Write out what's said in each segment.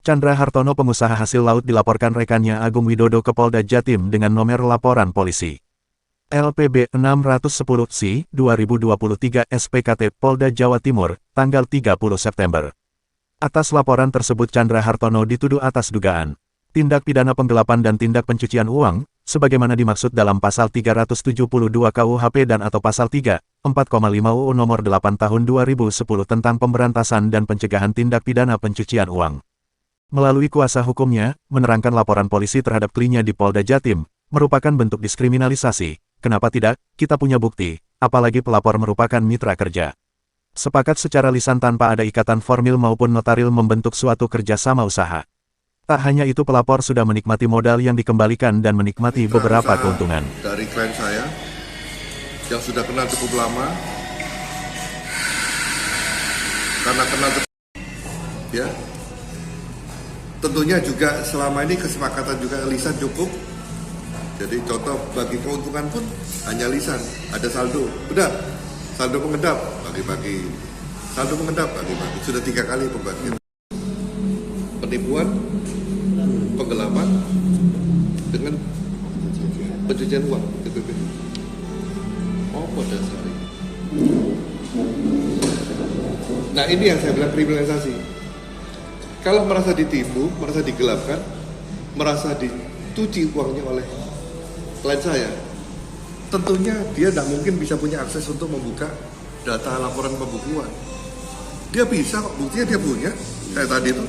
Chandra Hartono pengusaha hasil laut dilaporkan rekannya Agung Widodo ke Polda Jatim dengan nomor laporan polisi. LPB 610-C 2023 SPKT Polda Jawa Timur, tanggal 30 September. Atas laporan tersebut Chandra Hartono dituduh atas dugaan tindak pidana penggelapan dan tindak pencucian uang, sebagaimana dimaksud dalam Pasal 372 KUHP dan atau Pasal 3, 4,5 UU Nomor 8 Tahun 2010 tentang Pemberantasan dan Pencegahan Tindak Pidana Pencucian Uang. Melalui kuasa hukumnya, menerangkan laporan polisi terhadap kliennya di Polda Jatim, merupakan bentuk diskriminalisasi. Kenapa tidak? Kita punya bukti, apalagi pelapor merupakan mitra kerja. Sepakat secara lisan tanpa ada ikatan formil maupun notaril membentuk suatu kerjasama usaha. Tak hanya itu pelapor sudah menikmati modal yang dikembalikan dan menikmati beberapa keuntungan. Dari klien saya, yang sudah kenal cukup lama, karena kenal ya, tentunya juga selama ini kesepakatan juga lisan cukup. Jadi contoh bagi keuntungan pun hanya lisan, ada saldo, udah saldo pengendap bagi-bagi, saldo pengendap bagi-bagi, sudah 3 kali pembagian. Penipuan, penggelapan dengan pencucian uang TPP. Oh, pada sekali. Nah, ini yang saya bilang kriminalisasi. Kalau merasa ditipu, merasa digelapkan, merasa dicuci uangnya oleh klien saya, tentunya dia tidak mungkin bisa punya akses untuk membuka data laporan pembukuan. Dia bisa kok, buktinya dia punya. Kayak tadi itu.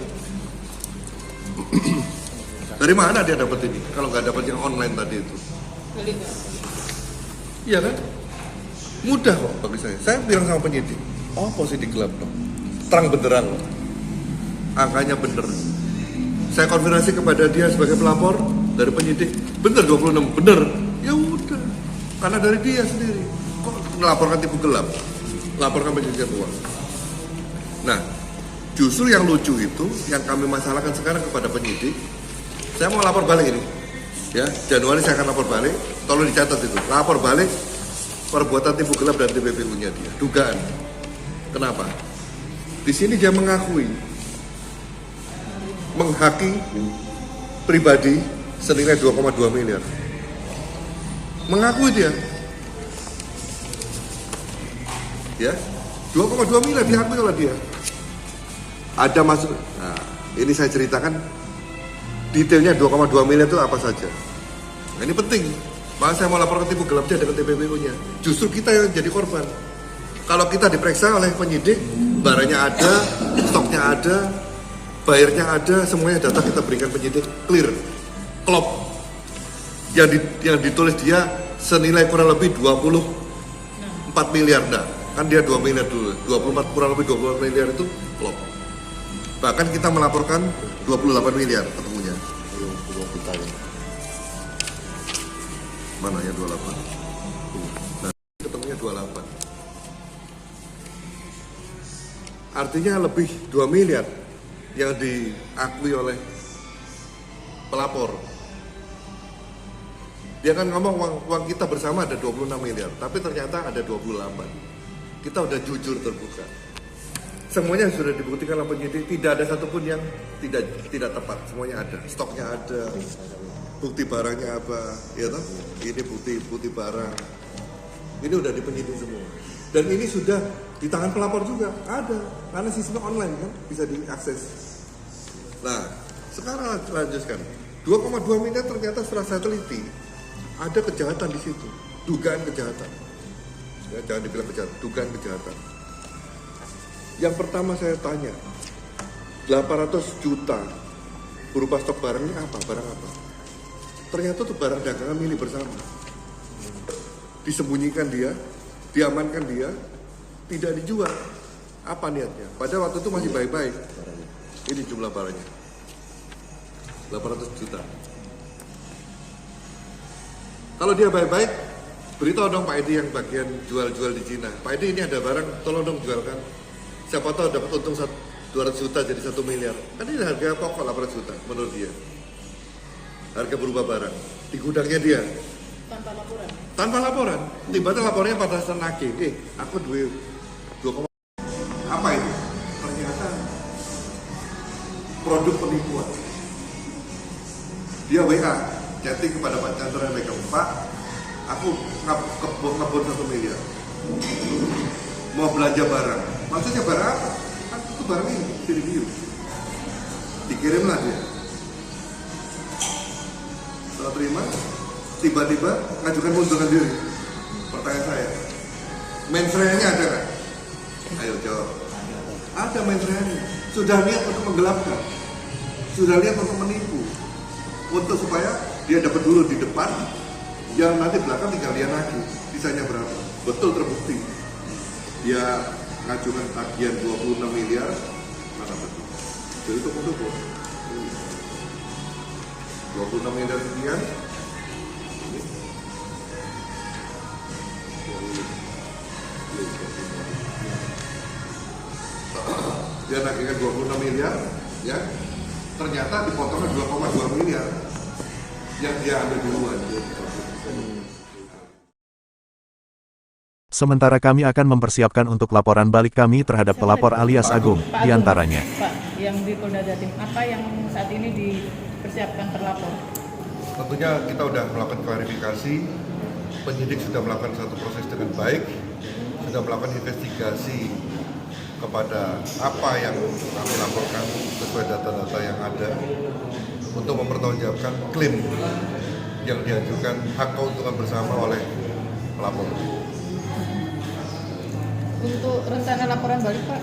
Dari mana dia dapat ini? Kalau nggak dapat yang online tadi itu? Iya kan? Mudah kok bagi saya. Saya bilang sama penyidik, oh posisi gelap dong. Terang benderang loh. Angkanya bener. Saya konfirmasi kepada dia sebagai pelapor dari penyidik, bener 26, bener. Ya udah, karena dari dia sendiri. Kok melaporkan tipu gelap? Laporkan pencucian uang. Nah, justru yang lucu itu, yang kami masalahkan sekarang kepada penyidik, saya mau lapor balik ini. Ya, Januari saya akan lapor balik. Tolong dicatat itu. Lapor balik perbuatan tipu gelap dan TPPU-nya dia. Dugaan. Kenapa? Di sini dia mengakui menghaki pribadi senilai 2,2 miliar. Mengakui dia. Ya, 2,2 miliar diakui oleh dia. Ada masuk. Nah, ini saya ceritakan detailnya 2,2 miliar itu apa saja. Nah, ini penting. Maka saya mau laporkan tipu gelapnya dengan TPPU-nya. Justru kita yang jadi korban. Kalau kita diperiksa oleh penyidik, barangnya ada, stoknya ada, bayarnya ada, semuanya data kita berikan penyidik, clear, klop. Yang ditulis dia senilai kurang lebih 24 miliar. Nah, kan dia 2 miliar dulu. 24 kurang lebih 24 miliar itu klop. Bahkan kita melaporkan 28 miliar ketemunya. Mana ya 28? Nah, ketemunya 28. Artinya lebih 2 miliar yang diakui oleh pelapor. Dia kan ngomong uang kita bersama ada 26 miliar, tapi ternyata ada 28. Kita udah jujur terbuka. Semuanya sudah dibuktikan oleh penyidik, tidak ada satupun yang tidak tepat, semuanya ada, stoknya ada, bukti barangnya apa, ya toh? Ini bukti barang, ini udah di penyidik semua, dan ini sudah di tangan pelapor juga ada, karena sistemnya online kan, bisa diakses. Nah, sekarang lanjutkan, 2,2 miliar ternyata setelah saya teliti, ada kejahatan di situ, dugaan kejahatan, ya, jangan dibilang kejahatan, dugaan kejahatan. Yang pertama saya tanya, 800 juta berupa stok barangnya apa? Barang apa? Ternyata itu barang dagangan milik bersama. Disembunyikan dia, diamankan dia, tidak dijual. Apa niatnya? Pada waktu itu masih baik-baik. Ini jumlah barangnya. 800 juta. Kalau dia baik-baik, beritahu dong Pak Edi yang bagian jual-jual di Cina. Pak Edi ini ada barang, tolong dong jualkan. Siapa tahu dapat untung 200 juta jadi 1 miliar. Kan ini harga pokok 800 juta menurut dia. Harga berubah barang. Di gudangnya dia. Tanpa laporan? Tanpa laporan. Tiba-tiba laporannya pada saat nagih. Aku 2, apa itu? Ternyata produk penipuan. Dia WA, chatting kepada Pak Chandra dan Pak, aku ngabur 1 miliar. Mau belanja barang. Maksudnya barang apa? Kan itu barang ini, video. Dikirimlah dia. Setelah terima, tiba-tiba ngajukan mundurkan diri. Pertanyaan saya, mensreanya ada kan? Ayo jawab. Ada mensreanya. Sudah niat untuk menggelapkan, sudah niat untuk menipu, untuk supaya dia dapat dulu di depan, yang nanti belakang tinggal dia nagih. Sisanya berapa? Betul terbukti. Dia ngajukan tagihan 26 miliar, mana betul? Jadi toko-toko. 26 miliar sekian. Dia nagihkan 26 miliar, ya. Ternyata dipotongnya 2,2 miliar yang dia ambil duluan. Sementara kami akan mempersiapkan untuk laporan balik kami terhadap pelapor alias Agung, diantaranya. Pak, yang di Polda Jatim, apa yang saat ini dipersiapkan terlapor? Tentunya kita sudah melakukan klarifikasi, penyidik sudah melakukan satu proses dengan baik, sudah melakukan investigasi kepada apa yang kami laporkan sesuai data-data yang ada untuk mempertanggungjawabkan klaim yang diajukan hak keuntungan bersama oleh pelapor. Untuk rencana laporan balik, Pak?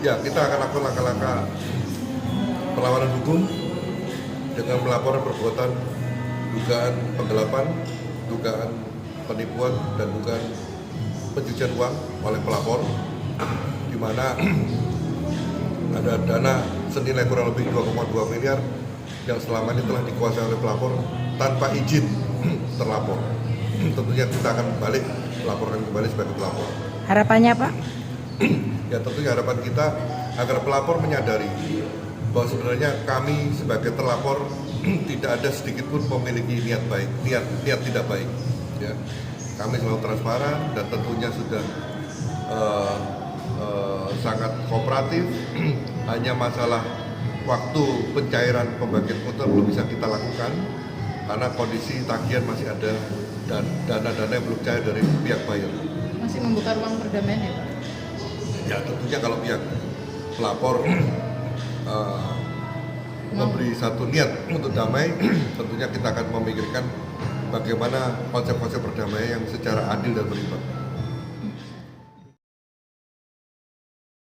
Ya, kita akan lakukan langkah-langkah perlawanan hukum dengan melaporkan perbuatan dugaan penggelapan, dugaan penipuan, dan dugaan pencucian uang oleh pelapor, di mana ada dana senilai kurang lebih 2,2 miliar yang selama ini telah dikuasai oleh pelapor tanpa izin terlapor. Tentunya kita akan laporkan kembali sebagai pelapor. Harapannya, Pak? Ya, tentunya harapan kita agar pelapor menyadari bahwa sebenarnya kami sebagai terlapor tidak ada sedikit pun memiliki niat tidak baik. Ya. Kami selalu transparan dan tentunya sudah sangat kooperatif. Hanya masalah waktu pencairan pembagian kuota belum bisa kita lakukan karena kondisi tagihan masih ada dan dana-dana yang belum cair dari pihak buyer. Masih membuka ruang perdamaian ya, Pak? Ya, tentunya kalau pihak pelapor memberi satu niat untuk damai, tentunya kita akan memikirkan bagaimana konsep-konsep perdamaian yang secara adil dan berimbang.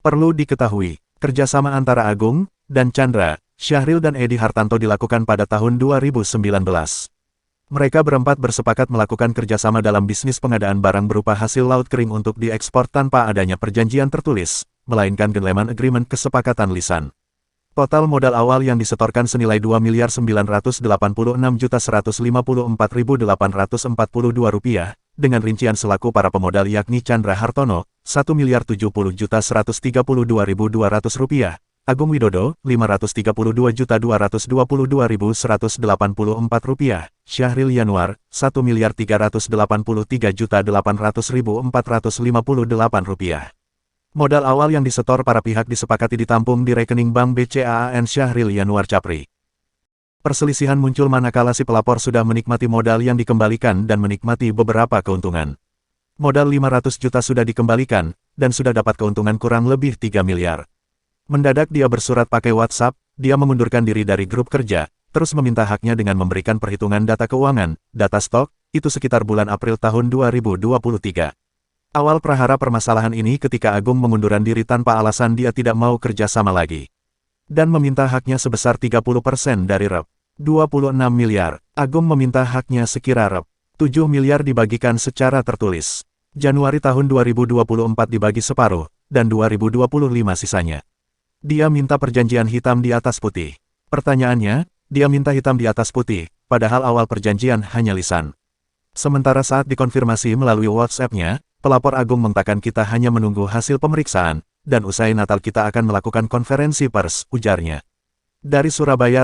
Perlu diketahui, kerjasama antara Agung dan Chandra, Syahril dan Edi Hartanto dilakukan pada tahun 2019. Mereka berempat bersepakat melakukan kerjasama dalam bisnis pengadaan barang berupa hasil laut kering untuk diekspor tanpa adanya perjanjian tertulis, melainkan gentleman agreement kesepakatan lisan. Total modal awal yang disetorkan senilai Rp2.986.154.842, dengan rincian selaku para pemodal yakni Chandra Hartono, Rp1.070.132.200, Agung Widodo, Rp532.222.184, Syahril Yanuar, Rp1.383.800.458. Modal awal yang disetor para pihak disepakati ditampung di rekening Bank BCAAN Syahril Yanuar Capri. Perselisihan muncul manakala si pelapor sudah menikmati modal yang dikembalikan dan menikmati beberapa keuntungan. Modal 500 juta sudah dikembalikan, dan sudah dapat keuntungan kurang lebih 3 miliar. Mendadak dia bersurat pakai WhatsApp, dia mengundurkan diri dari grup kerja, terus meminta haknya dengan memberikan perhitungan data keuangan, data stok, itu sekitar bulan April tahun 2023. Awal prahara permasalahan ini ketika Agung mengundurkan diri tanpa alasan dia tidak mau kerja sama lagi. Dan meminta haknya sebesar 30% dari Rp. 26 miliar. Agung meminta haknya sekira Rp. 7 miliar dibagikan secara tertulis. Januari tahun 2024 dibagi separuh, dan 2025 sisanya. Dia minta perjanjian hitam di atas putih. Pertanyaannya, dia minta hitam di atas putih, padahal awal perjanjian hanya lisan. Sementara saat dikonfirmasi melalui WhatsApp-nya, pelapor Agung mengatakan kita hanya menunggu hasil pemeriksaan, dan usai Natal kita akan melakukan konferensi pers, ujarnya. Dari Surabaya,